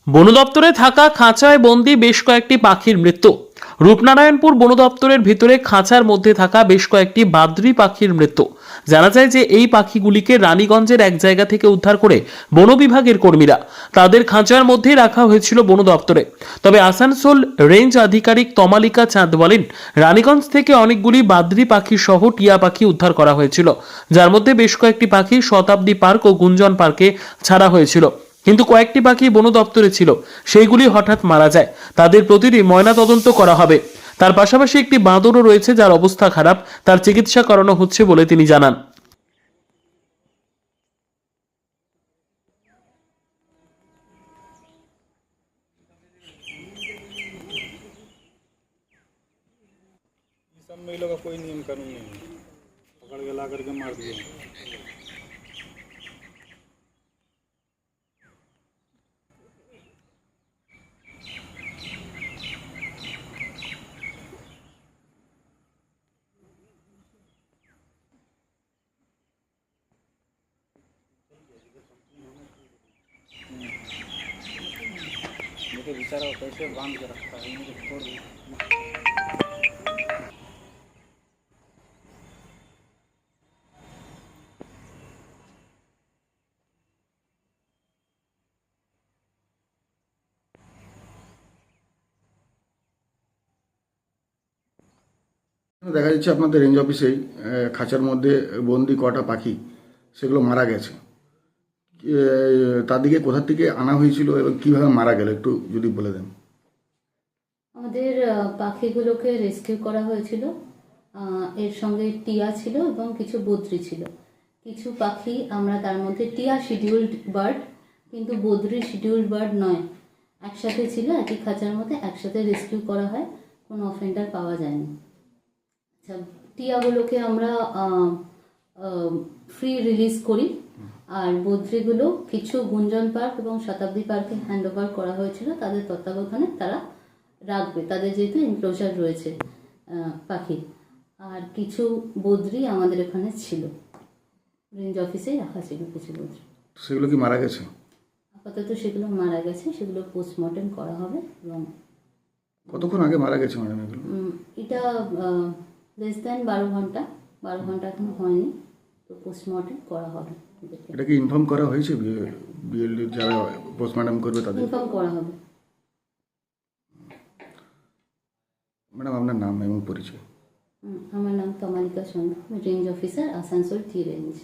বন দপ্তরে থাকা খাঁচায় বন্দি বেশ কয়েকটি পাখির মৃত্যু। রূপনারায়ণপুর বন দপ্তরের ভিতরে খাঁচার মধ্যে থাকা বেশ কয়েকটি বাদরি পাখির মৃত্যু। জানা যায় যে এই পাখিগুলিকে রানীগঞ্জের এক জায়গা থেকে উদ্ধার করে বন বিভাগের কর্মীরা তাদের খাঁচার মধ্যেই রাখা হয়েছিল বন দপ্তরে। তবে আসানসোল রেঞ্জ আধিকারিক তমালিকা চাঁদ বলেন, রানীগঞ্জ থেকে অনেকগুলি বাদরি পাখি সহ টিয়া পাখি উদ্ধার করা হয়েছিল, যার মধ্যে বেশ কয়েকটি পাখি শতাব্দী পার্ক ও গুঞ্জন পার্কে ছাড়া হয়েছিল। কিন্তু কয়েকটি পাখি বন দপ্তরে ছিল, সেইগুলি হঠাৎ মারা যায়। তাদের প্রতিটি ময়না তদন্ত করা হবে। তার পাশাপাশি একটি বাঁদরও রয়েছে, যার অবস্থা খারাপ, তার চিকিৎসা করানো হচ্ছে বলে তিনি জানান। सब में इन लोगों का कोई नियम कानून नहीं है, पकड़ के ला करके मार दिए। ये तो बेचारा कैसे बांध के रखता है, इनको छोड़ दो। দেখা যাচ্ছে আপনাদের রেঞ্জ অফিসেই খাঁচার মধ্যে বন্দি কটা পাখি সেগুলো মারা গেছে। তাদেরকে কোথা থেকে আনা হয়েছিল এবং কিভাবে মারা গেল একটু যদি বলে দেন। আমাদের পাখিগুলোকে রেস্কিউ করা হয়েছিল। এর সঙ্গে টিয়া ছিল এবং কিছু বদ্রি ছিল। কিছু পাখি আমরা তার মধ্যে টিয়া শিডিউলড বার্ড, কিন্তু বদ্রি শিডিউলড বার্ড নয়, একসাথে ছিল, একই খাঁচার মধ্যে একসাথে রেস্কিউ করা হয়, কোনো অফেন্ডার পাওয়া যায়নি। আচ্ছা, টিয়াগুলোকে আমরা ফ্রি রিলিজ করি, আর বদ্রিগুলো কিছু গুঞ্জন পার্ক এবং শতাব্দী পার্কে হ্যান্ড ওভার করা হয়েছিল। তাদের তত্ত্বাবধানে তারা রাখবে, তাদের যেহেতু এনক্লোজার রয়েছে পাখি। আর কিছু বদ্রি আমাদের এখানে ছিল, রেঞ্জ অফিসেই রাখা ছিল কিছু বদ্রি। সেগুলো কি মারা গেছে? আপাতত সেগুলো মারা গেছে, সেগুলো পোস্টমর্টেম করা হবে। এবং কতক্ষণ আগে মারা গেছে ম্যাডাম এগুলো? এটা লেস দ্যান 12 ঘন্টা এখনো হয়নি, তো পোস্টমর্টেম করা হবে। এটা কি ইনফর্ম করা হয়েছে বিএলডি যারা পোস্টমর্টম করবে তাদের? ইনফর্ম করা হবে। ম্যাডাম আপনার নাম এবং পরিচয়? আমার নাম তমালিকা চন্দ্র, রেঞ্জ অফিসার, আসানসোল টি রেঞ্জ।